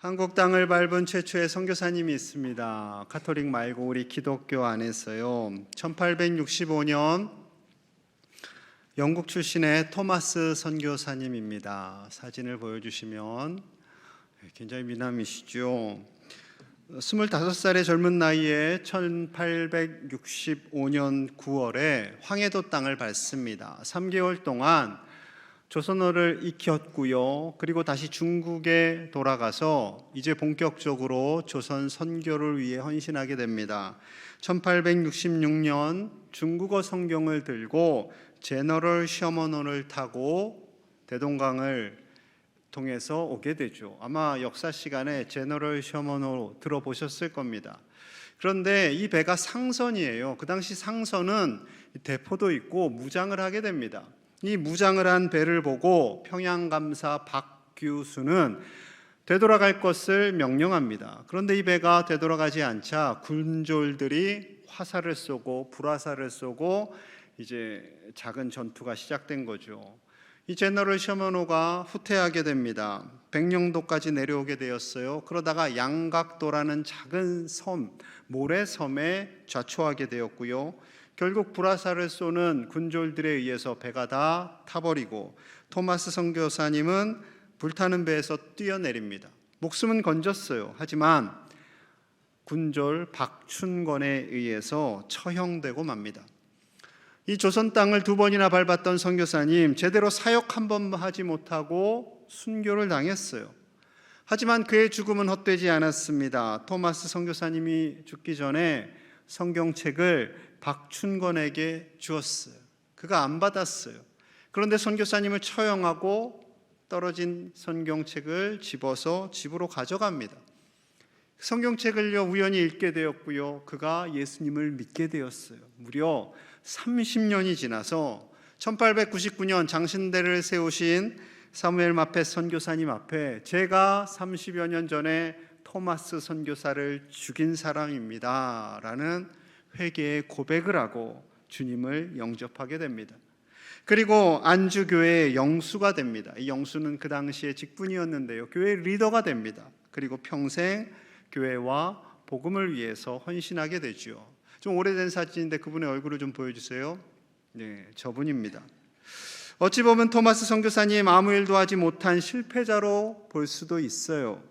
한국 땅을 밟은 최초의 선교사님이 있습니다. 가톨릭 말고 우리 기독교 안에서요. 1865년 영국 출신의 토마스 선교사님입니다. 사진을 보여주시면 굉장히 미남이시죠. 25살의 젊은 나이에 1865년 9월에 황해도 땅을 밟습니다. 3개월 동안 조선어를 익혔고요. 그리고 다시 중국에 돌아가서 이제 본격적으로 조선 선교를 위해 헌신하게 됩니다. 1866년 중국어 성경을 들고 제너럴 셔먼호를 타고 대동강을 통해서 오게 되죠. 아마 역사 시간에 제너럴 셔먼호 들어보셨을 겁니다. 그런데 이 배가 상선이에요. 그 당시 상선은 대포도 있고 무장을 하게 됩니다. 이 무장을 한 배를 보고 평양감사 박규수는 되돌아갈 것을 명령합니다. 그런데 이 배가 되돌아가지 않자 군졸들이 화살을 쏘고 불화살을 쏘고 이제 작은 전투가 시작된 거죠. 이 제너럴 셔먼호가 후퇴하게 됩니다. 백령도까지 내려오게 되었어요. 그러다가 양각도라는 작은 섬, 모래섬에 좌초하게 되었고요. 결국 불화살을 쏘는 군졸들에 의해서 배가 다 타버리고 토마스 선교사님은 불타는 배에서 뛰어내립니다. 목숨은 건졌어요. 하지만 군졸 박춘권에 의해서 처형되고 맙니다. 이 조선 땅을 2번이나 밟았던 선교사님, 제대로 사역 한 번 하지 못하고 순교를 당했어요. 하지만 그의 죽음은 헛되지 않았습니다. 토마스 선교사님이 죽기 전에 성경책을 박춘권에게 주었어요. 그가 안 받았어요. 그런데 선교사님을 처형하고 떨어진 성경책을 집어서 집으로 가져갑니다. 성경책을요 우연히 읽게 되었고요. 그가 예수님을 믿게 되었어요. 무려 30년이 지나서 1899년 장신대를 세우신 사무엘 마펫 선교사님 앞에 제가 30여 년 전에 토마스 선교사를 죽인 사람입니다 라는 회개의 고백을 하고 주님을 영접하게 됩니다. 그리고 안주교회의 영수가 됩니다. 이 영수는 그 당시에 직분이었는데요, 교회 리더가 됩니다. 그리고 평생 교회와 복음을 위해서 헌신하게 되죠. 좀 오래된 사진인데 그분의 얼굴을 좀 보여주세요. 네, 저분입니다. 어찌 보면 토마스 선교사님 아무 일도 하지 못한 실패자로 볼 수도 있어요.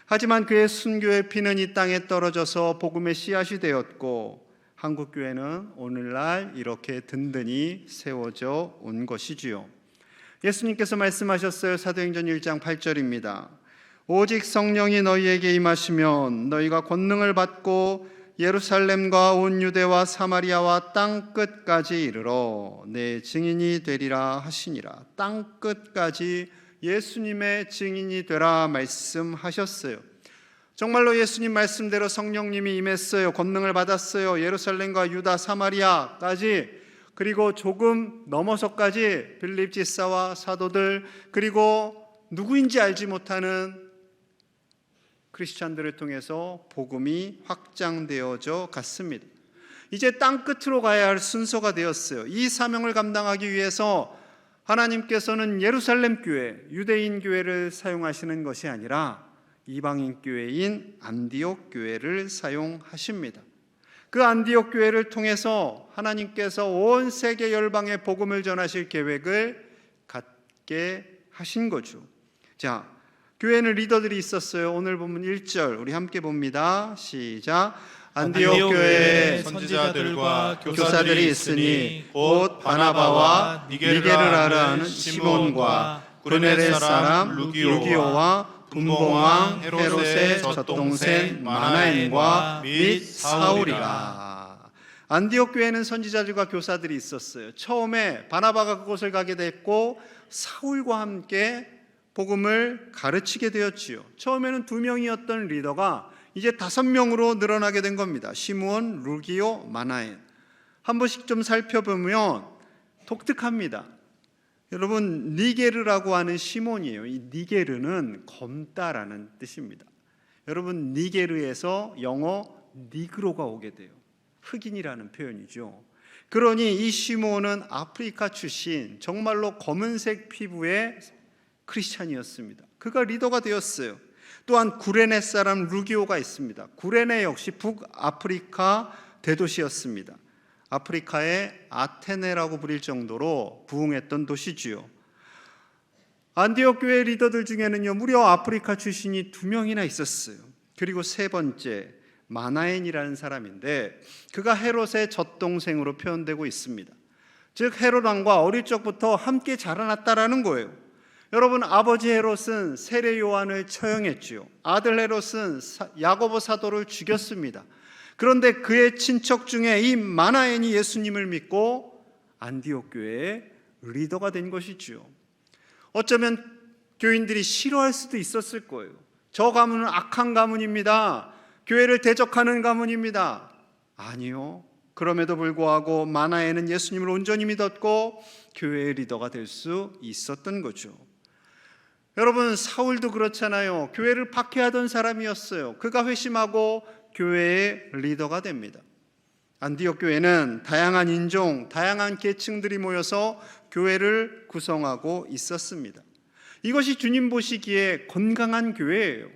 하지만 그의 순교의 피는 이 땅에 떨어져서 복음의 씨앗이 되었고 한국교회는 오늘날 이렇게 든든히 세워져 온 것이지요. 예수님께서 말씀하셨어요. 사도행전 1장 8절입니다. 오직 성령이 너희에게 임하시면 너희가 권능을 받고 예루살렘과 온 유대와 사마리아와 땅 끝까지 이르러 내 증인이 되리라 하시니라. 땅 끝까지 예수님의 증인이 되라 말씀하셨어요. 정말로 예수님 말씀대로 성령님이 임했어요. 권능을 받았어요. 예루살렘과 유다, 사마리아까지, 그리고 조금 넘어서까지 빌립 지사와 사도들, 그리고 누구인지 알지 못하는 크리스찬들을 통해서 복음이 확장되어져 갔습니다. 이제 땅 끝으로 가야 할 순서가 되었어요. 이 사명을 감당하기 위해서 하나님께서는 예루살렘 교회, 유대인 교회를 사용하시는 것이 아니라 이방인 교회인 안디옥 교회를 사용하십니다. 그 안디옥 교회를 통해서 하나님께서 온 세계 열방에 복음을 전하실 계획을 갖게 하신 거죠. 자, 교회는 리더들이 있었어요. 오늘 본문 1절 우리 함께 봅니다. 시작. 안디옥 교회에 선지자들과 교사들이 있으니 곧 바나바와 니게르라를 하는 시몬과 구레네 사람 루기오와 분봉왕 헤롯의 젖동생 마나엔과 및 사울이라. 안디옥 교회는 선지자들과 교사들이 있었어요. 처음에 바나바가 그곳을 가게 됐고 사울과 함께 복음을 가르치게 되었지요. 처음에는 2명이었던 리더가 이제 5명으로 늘어나게 된 겁니다. 시므온, 루기오, 마나엔. 한 번씩 좀 살펴보면 독특합니다. 여러분, 니게르라고 하는 시몬이에요. 이 니게르는 검다라는 뜻입니다. 여러분, 니게르에서 영어 니그로가 오게 돼요. 흑인이라는 표현이죠. 그러니 이 시몬은 아프리카 출신, 정말로 검은색 피부의 크리스찬이었습니다. 그가 리더가 되었어요. 또한 구레네 사람 루기오가 있습니다. 구레네 역시 북아프리카 대도시였습니다. 아프리카의 아테네라고 부릴 정도로 부흥했던 도시지요. 안디옥 교회 리더들 중에는요, 무려 아프리카 출신이 2명이나 있었어요. 그리고 세 번째, 마나엔이라는 사람인데 그가 헤롯의 젖동생으로 표현되고 있습니다. 즉 헤롯 왕과 어릴 적부터 함께 자라났다라는 거예요. 여러분, 아버지 헤롯은 세례 요한을 처형했지요. 아들 헤롯은 야고보 사도를 죽였습니다. 그런데 그의 친척 중에 이 마나엔이 예수님을 믿고 안디옥 교회의 리더가 된 것이지요. 어쩌면 교인들이 싫어할 수도 있었을 거예요. 저 가문은 악한 가문입니다. 교회를 대적하는 가문입니다. 아니요. 그럼에도 불구하고 마나엔은 예수님을 온전히 믿었고 교회의 리더가 될 수 있었던 거죠. 여러분, 사울도 그렇잖아요. 교회를 박해하던 사람이었어요. 그가 회심하고 교회의 리더가 됩니다. 안디옥 교회는 다양한 인종, 다양한 계층들이 모여서 교회를 구성하고 있었습니다. 이것이 주님 보시기에 건강한 교회예요.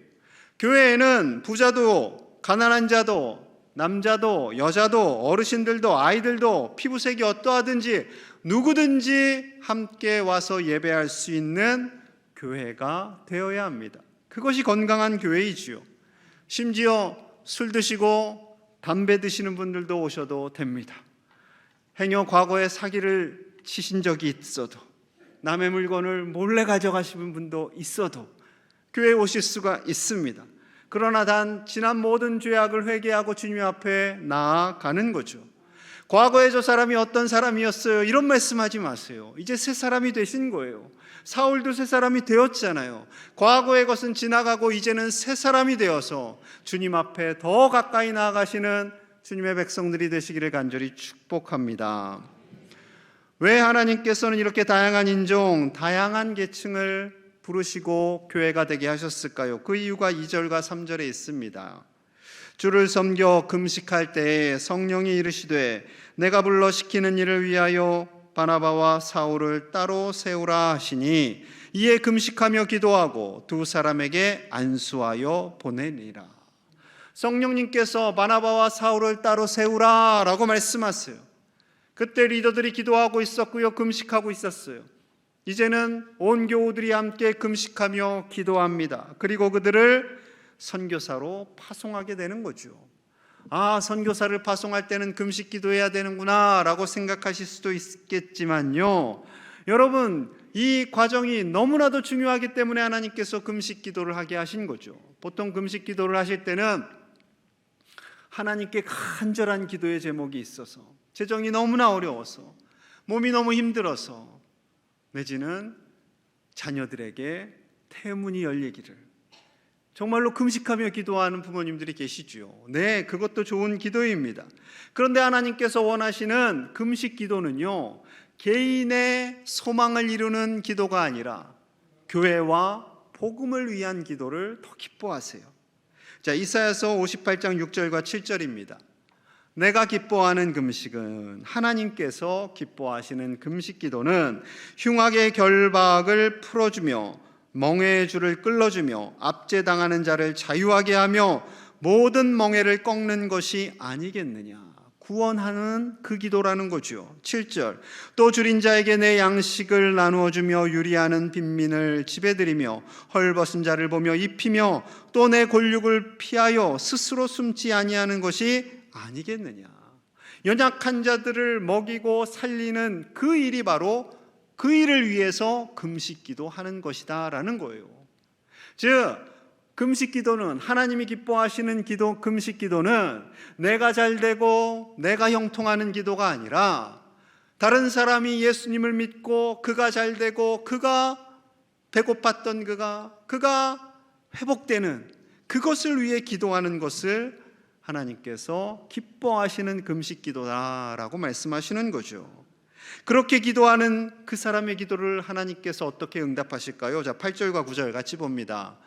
교회에는 부자도 가난한 자도 남자도 여자도 어르신들도 아이들도 피부색이 어떠하든지 누구든지 함께 와서 예배할 수 있는 교회가 되어야 합니다. 그것이 건강한 교회이지요. 심지어 술 드시고 담배 드시는 분들도 오셔도 됩니다. 행여 과거에 사기를 치신 적이 있어도 남의 물건을 몰래 가져가시는 분도 있어도 교회에 오실 수가 있습니다. 그러나 단 지난 모든 죄악을 회개하고 주님 앞에 나아가는 거죠. 과거에 저 사람이 어떤 사람이었어요, 이런 말씀하지 마세요. 이제 새 사람이 되신 거예요. 사울도 새 사람이 되었잖아요. 과거의 것은 지나가고 이제는 새 사람이 되어서 주님 앞에 더 가까이 나아가시는 주님의 백성들이 되시기를 간절히 축복합니다. 왜 하나님께서는 이렇게 다양한 인종, 다양한 계층을 부르시고 교회가 되게 하셨을까요? 그 이유가 2절과 3절에 있습니다. 주를 섬겨 금식할 때에 성령이 이르시되 내가 불러 시키는 일을 위하여 바나바와 사울을 따로 세우라 하시니 이에 금식하며 기도하고 두 사람에게 안수하여 보내니라. 성령님께서 바나바와 사울을 따로 세우라 라고 말씀하세요. 그때 리더들이 기도하고 있었고요, 금식하고 있었어요. 이제는 온 교우들이 함께 금식하며 기도합니다. 그리고 그들을 선교사로 파송하게 되는 거죠. 아, 선교사를 파송할 때는 금식 기도해야 되는구나 라고 생각하실 수도 있겠지만요, 여러분, 이 과정이 너무나도 중요하기 때문에 하나님께서 금식 기도를 하게 하신 거죠. 보통 금식 기도를 하실 때는 하나님께 간절한 기도의 제목이 있어서, 재정이 너무나 어려워서, 몸이 너무 힘들어서, 내지는 자녀들에게 태문이 열리기를 정말로 금식하며 기도하는 부모님들이 계시지요. 네, 그것도 좋은 기도입니다. 그런데 하나님께서 원하시는 금식 기도는요, 개인의 소망을 이루는 기도가 아니라 교회와 복음을 위한 기도를 더 기뻐하세요. 자, 이사야서 58장 6절과 7절입니다. 내가 기뻐하는 금식은, 하나님께서 기뻐하시는 금식 기도는 흉악의 결박을 풀어주며 멍에의 줄을 끌어주며 압제당하는 자를 자유하게 하며 모든 멍에를 꺾는 것이 아니겠느냐. 구원하는 그 기도라는 거죠. 7절, 또 줄인 자에게 내 양식을 나누어 주며 유리하는 빈민을 지배드리며 헐벗은 자를 보며 입히며 또 내 골육을 피하여 스스로 숨지 아니하는 것이 아니겠느냐. 연약한 자들을 먹이고 살리는 그 일이 바로 그 일을 위해서 금식기도 하는 것이다 라는 거예요. 즉 금식기도는, 하나님이 기뻐하시는 기도, 금식기도는 내가 잘되고 내가 형통하는 기도가 아니라 다른 사람이 예수님을 믿고 그가 잘되고 그가 배고팠던 그가 회복되는 그것을 위해 기도하는 것을 하나님께서 기뻐하시는 금식기도다라고 말씀하시는 거죠. 그렇게 기도하는 그 사람의 기도를 하나님께서 어떻게 응답하실까요? 자, 8절과 9절 같이 봅니다.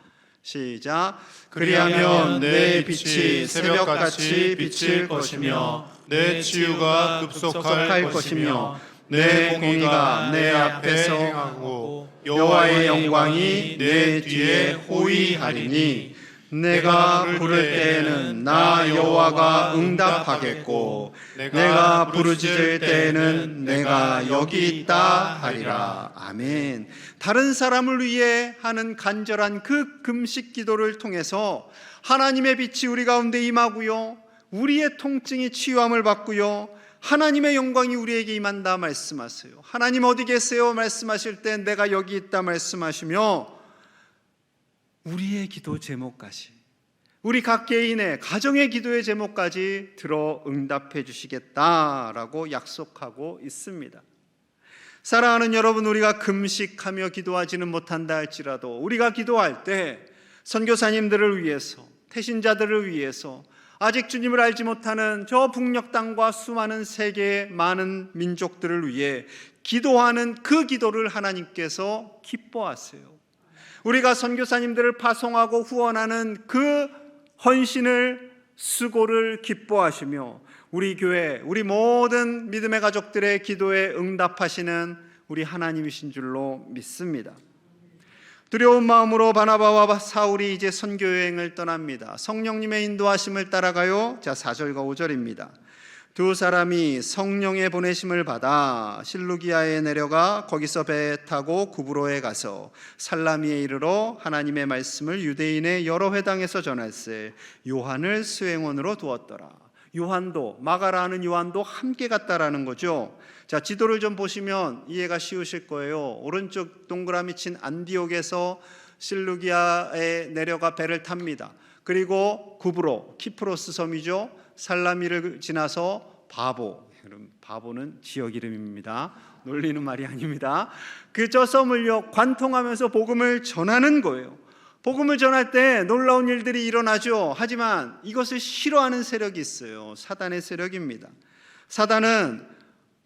시작. 그리하면 내 빛이 새벽같이 비칠 것이며 내 치유가 급속할 것이며 내 공의가 내 앞에서 행하고 여호와의 영광이 내 뒤에 호위하리니 내가 부를 때에는 나 여호와가 응답하겠고 내가 부르짖을 때에는 내가 여기 있다 하리라. 아멘. 다른 사람을 위해 하는 간절한 그 금식 기도를 통해서 하나님의 빛이 우리 가운데 임하고요, 우리의 통증이 치유함을 받고요, 하나님의 영광이 우리에게 임한다 말씀하세요. 하나님 어디 계세요? 말씀하실 때 내가 여기 있다 말씀하시며 우리의 기도 제목까지, 우리 각 개인의 가정의 기도의 제목까지 들어 응답해 주시겠다라고 약속하고 있습니다. 사랑하는 여러분, 우리가 금식하며 기도하지는 못한다 할지라도 우리가 기도할 때 선교사님들을 위해서, 태신자들을 위해서, 아직 주님을 알지 못하는 저 북녘 땅과 수많은 세계의 많은 민족들을 위해 기도하는 그 기도를 하나님께서 기뻐하세요. 우리가 선교사님들을 파송하고 후원하는 그 헌신을, 수고를 기뻐하시며 우리 교회, 우리 모든 믿음의 가족들의 기도에 응답하시는 우리 하나님이신 줄로 믿습니다. 두려운 마음으로 바나바와 사울이 이제 선교 여행을 떠납니다. 성령님의 인도하심을 따라가요. 자, 4절과 5절입니다. 두 사람이 성령의 보내심을 받아 실루기아에 내려가 거기서 배 타고 구브로에 가서 살라미에 이르러 하나님의 말씀을 유대인의 여러 회당에서 전할세 요한을 수행원으로 두었더라. 요한도, 마가라 하는 요한도 함께 갔다라는 거죠. 자, 지도를 좀 보시면 이해가 쉬우실 거예요. 오른쪽 동그라미 친 안디옥에서 실루기아에 내려가 배를 탑니다. 그리고 구브로, 키프로스 섬이죠. 살라미를 지나서 바보는 지역 이름입니다. 놀리는 말이 아닙니다. 저 섬을요 관통하면서 복음을 전하는 거예요. 복음을 전할 때 놀라운 일들이 일어나죠. 하지만 이것을 싫어하는 세력이 있어요. 사단의 세력입니다. 사단은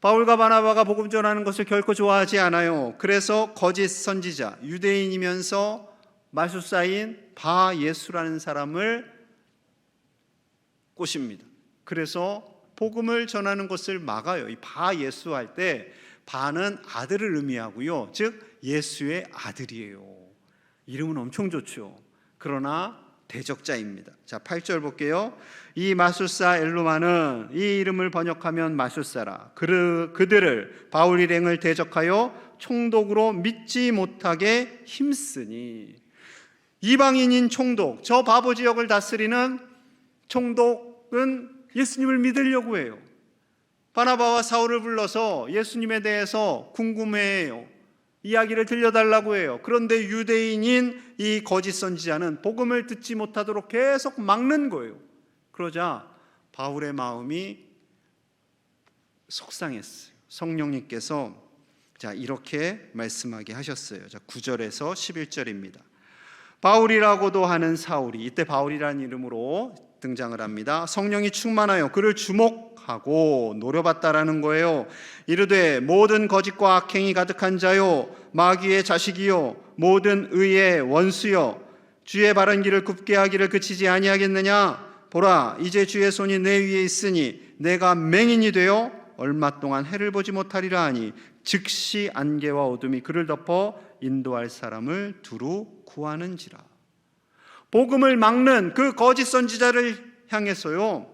바울과 바나바가 복음 전하는 것을 결코 좋아하지 않아요. 그래서 거짓 선지자, 유대인이면서 마술사인 바예수라는 사람을 꼬십니다. 그래서 복음을 전하는 것을 막아요. 이 바예수 할 때 바는 아들을 의미하고요, 즉 예수의 아들이에요. 이름은 엄청 좋죠. 그러나 대적자입니다. 자, 8절 볼게요. 이 마술사 엘루마는 이 이름을 번역하면 마술사라. 그들을 바울 일행을 대적하여 총독으로 믿지 못하게 힘쓰니. 이방인인 총독, 저 바보 지역을 다스리는 총독은 예수님을 믿으려고 해요. 바나바와 사울을 불러서 예수님에 대해서 궁금해해요. 이야기를 들려달라고 해요. 그런데 유대인인 이 거짓 선지자는 복음을 듣지 못하도록 계속 막는 거예요. 그러자 바울의 마음이 속상했어요. 성령님께서 이렇게 말씀하게 하셨어요. 9절에서 11절입니다. 바울이라고도 하는 사울이, 이때 바울이라는 이름으로 등장을 합니다. 성령이 충만하여 그를 주목하고 노려봤다라는 거예요. 이르되 모든 거짓과 악행이 가득한 자요, 마귀의 자식이요, 모든 의의 원수요, 주의 바른 길을 굽게 하기를 그치지 아니하겠느냐? 보라, 이제 주의 손이 내 위에 있으니 내가 맹인이 되어 얼마 동안 해를 보지 못하리라 하니 즉시 안개와 어둠이 그를 덮어 인도할 사람을 두루 구하는지라. 복음을 막는 그 거짓 선지자를 향해서요,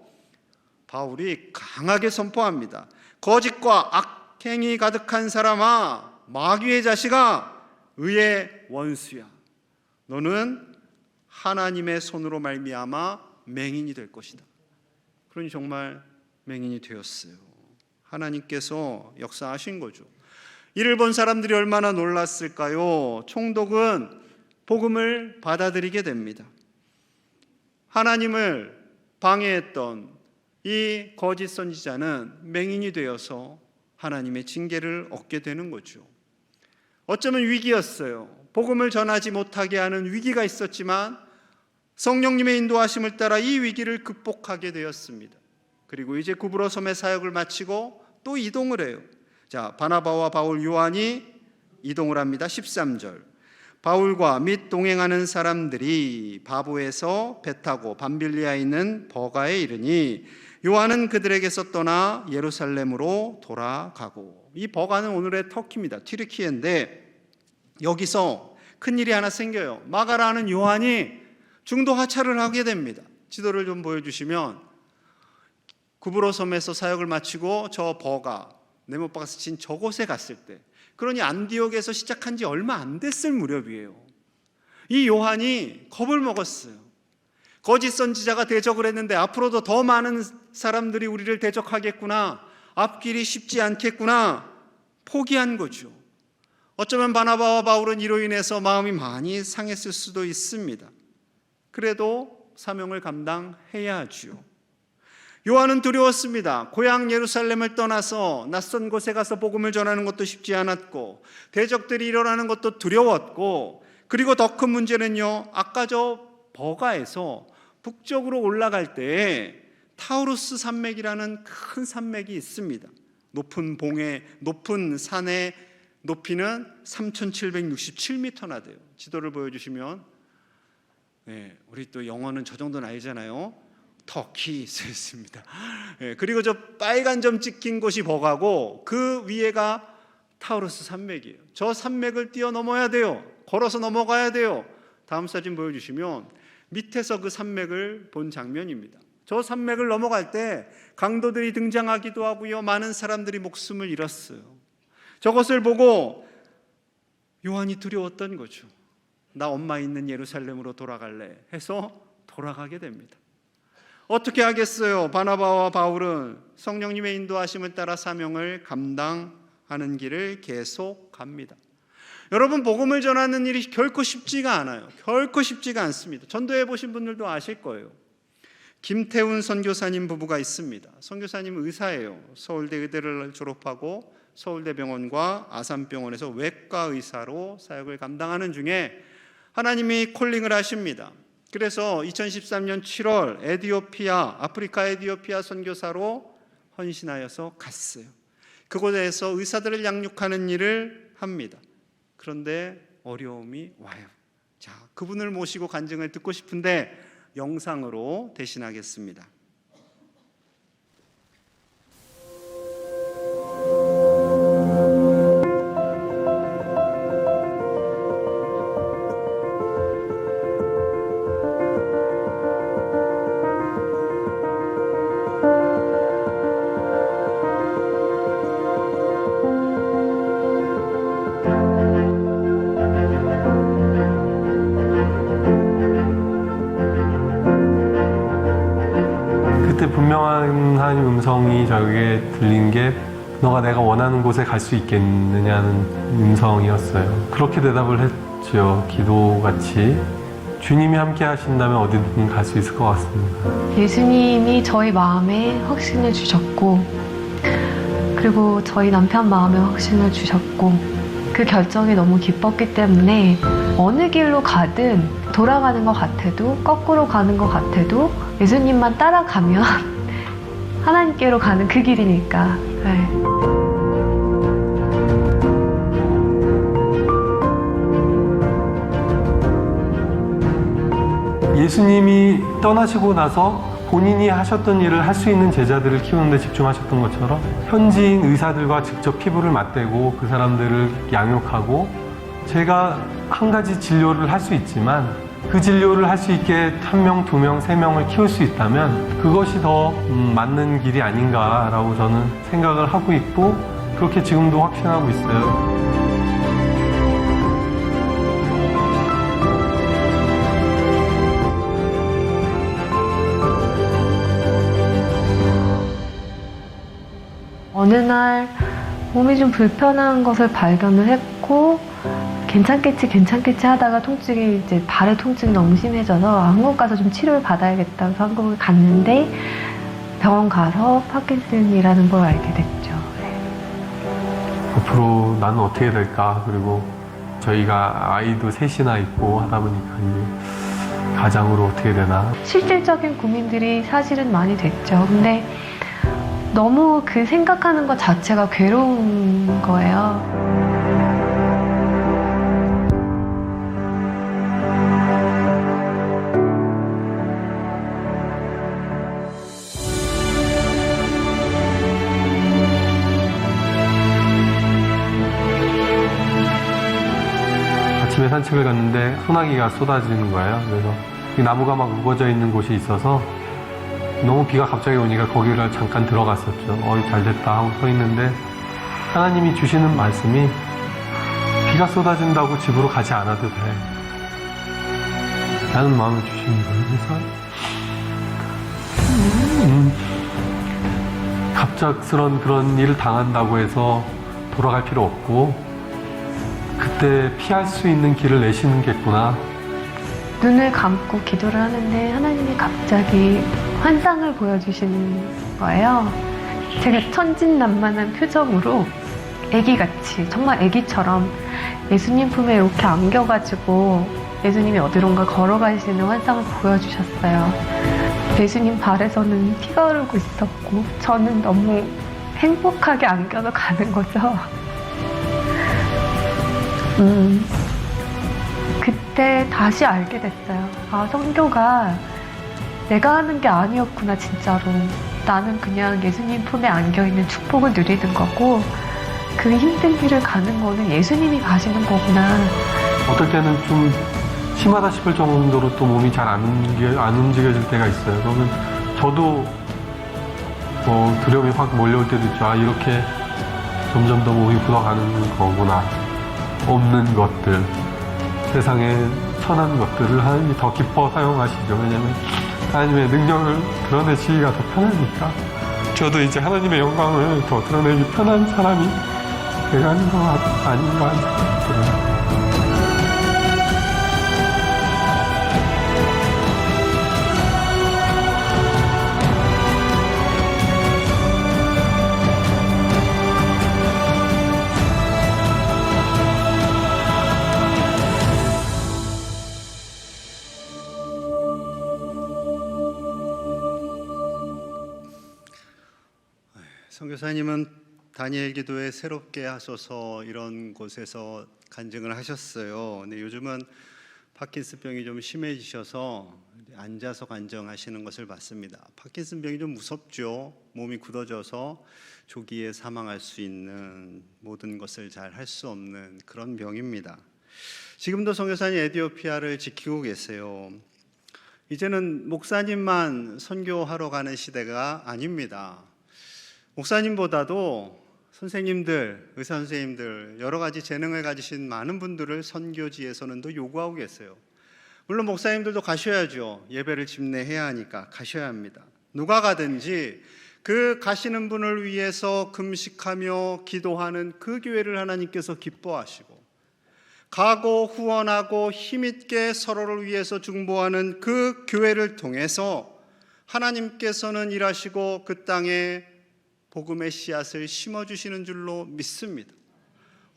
바울이 강하게 선포합니다. 거짓과 악행이 가득한 사람아, 마귀의 자식아, 의의 원수야. 너는 하나님의 손으로 말미암아 맹인이 될 것이다. 그러니 정말 맹인이 되었어요. 하나님께서 역사하신 거죠. 이를 본 사람들이 얼마나 놀랐을까요? 총독은 복음을 받아들이게 됩니다. 하나님을 방해했던 이 거짓 선지자는 맹인이 되어서 하나님의 징계를 얻게 되는 거죠. 어쩌면 위기였어요. 복음을 전하지 못하게 하는 위기가 있었지만 성령님의 인도하심을 따라 이 위기를 극복하게 되었습니다. 그리고 이제 구브로 섬의 사역을 마치고 또 이동을 해요. 자, 바나바와 바울, 요한이 이동을 합니다. 13절. 바울과 및 동행하는 사람들이 바보에서 배 타고 밤빌리아에 있는 버가에 이르니 요한은 그들에게서 떠나 예루살렘으로 돌아가고, 이 버가는 오늘의 터키입니다. 튀르키예인데 여기서 큰일이 하나 생겨요. 마가라는 요한이 중도 하차를 하게 됩니다. 지도를 좀 보여주시면 구브로 섬에서 사역을 마치고 저 버가 네모박스 친 저곳에 갔을 때, 그러니 안디옥에서 시작한 지 얼마 안 됐을 무렵이에요. 이 요한이 겁을 먹었어요. 거짓 선지자가 대적을 했는데 앞으로도 더 많은 사람들이 우리를 대적하겠구나, 앞길이 쉽지 않겠구나, 포기한 거죠. 어쩌면 바나바와 바울은 이로 인해서 마음이 많이 상했을 수도 있습니다. 그래도 사명을 감당해야 하죠. 요한은 두려웠습니다. 고향 예루살렘을 떠나서 낯선 곳에 가서 복음을 전하는 것도 쉽지 않았고, 대적들이 일어나는 것도 두려웠고, 그리고 더 큰 문제는요, 아까 저 버가에서 북쪽으로 올라갈 때 타우루스 산맥이라는 큰 산맥이 있습니다. 높은 봉에, 높은 산의 높이는 3,767m나 돼요. 지도를 보여주시면, 네, 우리 또 영어는 저 정도는 알잖아요. 터키 쓰였습니다. 네, 그리고 저 빨간 점 찍힌 곳이 버가고 그 위에가 타우루스 산맥이에요. 저 산맥을 뛰어넘어야 돼요. 걸어서 넘어가야 돼요. 다음 사진 보여주시면 밑에서 그 산맥을 본 장면입니다. 저 산맥을 넘어갈 때 강도들이 등장하기도 하고요, 많은 사람들이 목숨을 잃었어요. 저것을 보고 요한이 두려웠던 거죠. 나 엄마 있는 예루살렘으로 돌아갈래 해서 돌아가게 됩니다. 어떻게 하겠어요? 바나바와 바울은 성령님의 인도하심을 따라 사명을 감당하는 길을 계속 갑니다. 여러분, 복음을 전하는 일이 결코 쉽지가 않아요. 결코 쉽지가 않습니다. 전도해 보신 분들도 아실 거예요. 김태훈 선교사님 부부가 있습니다. 선교사님 의사예요. 서울대 의대를 졸업하고 서울대병원과 아산병원에서 외과 의사로 사역을 감당하는 중에 하나님이 콜링을 하십니다. 그래서 2013년 7월 아프리카 에티오피아 선교사로 헌신하여서 갔어요. 그곳에서 의사들을 양육하는 일을 합니다. 그런데 어려움이 와요. 자, 그분을 모시고 간증을 듣고 싶은데 영상으로 대신하겠습니다. 그때 분명한 하나님 음성이 저에게 들린 게 너가 내가 원하는 곳에 갈 수 있겠느냐는 음성이었어요. 그렇게 대답을 했죠. 기도같이. 주님이 함께 하신다면 어디든 갈 수 있을 것 같습니다. 예수님이 저희 마음에 확신을 주셨고, 그리고 저희 남편 마음에 확신을 주셨고, 그 결정이 너무 기뻤기 때문에 어느 길로 가든 돌아가는 것 같아도 거꾸로 가는 것 같아도 예수님만 따라가면 하나님께로 가는 그 길이니까. 네. 예수님이 떠나시고 나서 본인이 하셨던 일을 할 수 있는 제자들을 키우는 데 집중하셨던 것처럼 현지인 의사들과 직접 피부를 맞대고 그 사람들을 양육하고, 제가 한 가지 진료를 할 수 있지만 그 진료를 할 수 있게 1명, 2명, 3명을 키울 수 있다면 그것이 더 맞는 길이 아닌가라고 저는 생각을 하고 있고, 그렇게 지금도 확신하고 있어요. 어느 날 몸이 좀 불편한 것을 발견을 했고, 괜찮겠지 하다가 통증이 이제 발의 통증이 너무 심해져서 한국 가서 좀 치료를 받아야겠다 해서 한국을 갔는데, 병원 가서 파킨슨이라는 걸 알게 됐죠. 앞으로 나는 어떻게 될까, 그리고 저희가 아이도 셋이나 있고 하다 보니까 이제 가장으로 어떻게 되나. 실질적인 고민들이 사실은 많이 됐죠. 근데 너무 그 생각하는 것 자체가 괴로운 거예요. 아침에 산책을 갔는데 소나기가 쏟아지는 거예요. 그래서 이 나무가 막 우거져 있는 곳이 있어서 너무 비가 갑자기 오니까 거기를 잠깐 들어갔었죠. 잘 됐다 하고 서 있는데 하나님이 주시는 말씀이 비가 쏟아진다고 집으로 가지 않아도 돼 라는 마음을 주시는 거예요. 그래서 갑작스런 그런 일을 당한다고 해서 돌아갈 필요 없고 그때 피할 수 있는 길을 내시는겠구나. 눈을 감고 기도를 하는데 하나님이 갑자기 환상을 보여주시는 거예요. 제가 천진난만한 표정으로 애기같이, 정말 애기처럼 예수님 품에 이렇게 안겨가지고 예수님이 어디론가 걸어가시는 환상을 보여주셨어요. 예수님 발에서는 피가 흐르고 있었고 저는 너무 행복하게 안겨서 가는 거죠. 그때 다시 알게 됐어요. 아, 선교가 내가 하는 게 아니었구나, 진짜로. 나는 그냥 예수님 품에 안겨있는 축복을 누리는 거고 그 힘든 길을 가는 거는 예수님이 가시는 거구나. 어떨 때는 좀 심하다 싶을 정도로 또 몸이 잘 안 움직여질 때가 있어요. 그러면 저도 두려움이 확 몰려올 때도 있죠. 아, 이렇게 점점 더 몸이 굳어가는 거구나. 없는 것들, 세상에 천한 것들을 하나님이 더 기뻐 사용하시죠. 왜냐하면 하나님의 능력을 드러내시기가 더 편하니까. 저도 이제 하나님의 영광을 더 드러내기 편한 사람이 돼가는 거 아닌가 하는 생각이 들어요. 선교사님은 다니엘 기도에 새롭게 하소서 이런 곳에서 간증을 하셨어요. 근데 요즘은 파킨슨병이 좀 심해지셔서 앉아서 간증하시는 것을 봤습니다. 파킨슨병이 좀 무섭죠. 몸이 굳어져서 조기에 사망할 수 있는, 모든 것을 잘 할 수 없는 그런 병입니다. 지금도 선교사님 에티오피아를 지키고 계세요. 이제는 목사님만 선교하러 가는 시대가 아닙니다. 목사님보다도 선생님들, 의사 선생님들, 여러 가지 재능을 가지신 많은 분들을 선교지에서는 더 요구하고 계세요. 물론 목사님들도 가셔야죠. 예배를 집례해야 하니까 가셔야 합니다. 누가 가든지 그 가시는 분을 위해서 금식하며 기도하는 그 교회를 하나님께서 기뻐하시고, 가고 후원하고 힘있게 서로를 위해서 중보하는 그 교회를 통해서 하나님께서는 일하시고 그 땅에 복음의 씨앗을 심어주시는 줄로 믿습니다.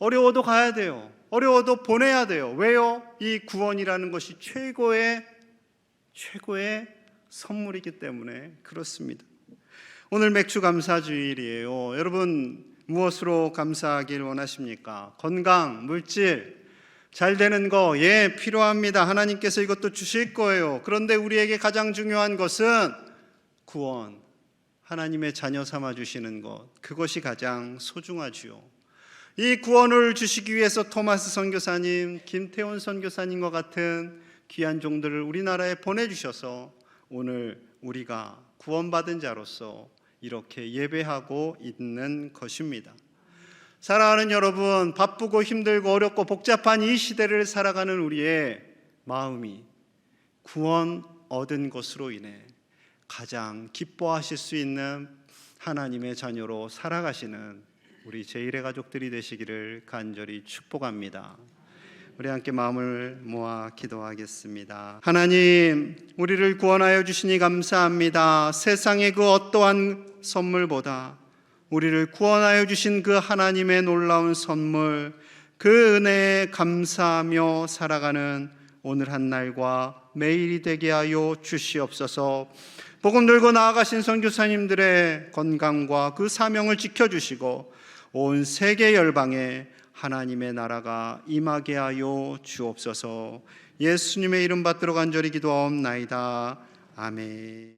어려워도 가야 돼요. 어려워도 보내야 돼요. 왜요? 이 구원이라는 것이 최고의 선물이기 때문에 그렇습니다. 오늘 맥주 감사주일이에요. 여러분 무엇으로 감사하길 원하십니까? 건강, 물질, 잘 되는 거, 필요합니다. 하나님께서 이것도 주실 거예요. 그런데 우리에게 가장 중요한 것은 구원, 하나님의 자녀 삼아 주시는 것, 그것이 가장 소중하지요. 이 구원을 주시기 위해서 토마스 선교사님, 김태훈 선교사님과 같은 귀한 종들을 우리나라에 보내주셔서 오늘 우리가 구원받은 자로서 이렇게 예배하고 있는 것입니다. 사랑하는 여러분, 바쁘고 힘들고 어렵고 복잡한 이 시대를 살아가는 우리의 마음이 구원 얻은 것으로 인해 가장 기뻐하실 수 있는 하나님의 자녀로 살아가시는 우리 제1의 가족들이 되시기를 간절히 축복합니다. 우리 함께 마음을 모아 기도하겠습니다. 하나님, 우리를 구원하여 주시니 감사합니다. 세상의 그 어떠한 선물보다 우리를 구원하여 주신 그 하나님의 놀라운 선물, 그 은혜에 감사하며 살아가는 오늘 한 날과 매일이 되게 하여 주시옵소서. 복음 들고 나아가신 선교사님들의 건강과 그 사명을 지켜주시고 온 세계 열방에 하나님의 나라가 임하게 하여 주옵소서. 예수님의 이름 받들어 간절히 기도하옵나이다. 아멘.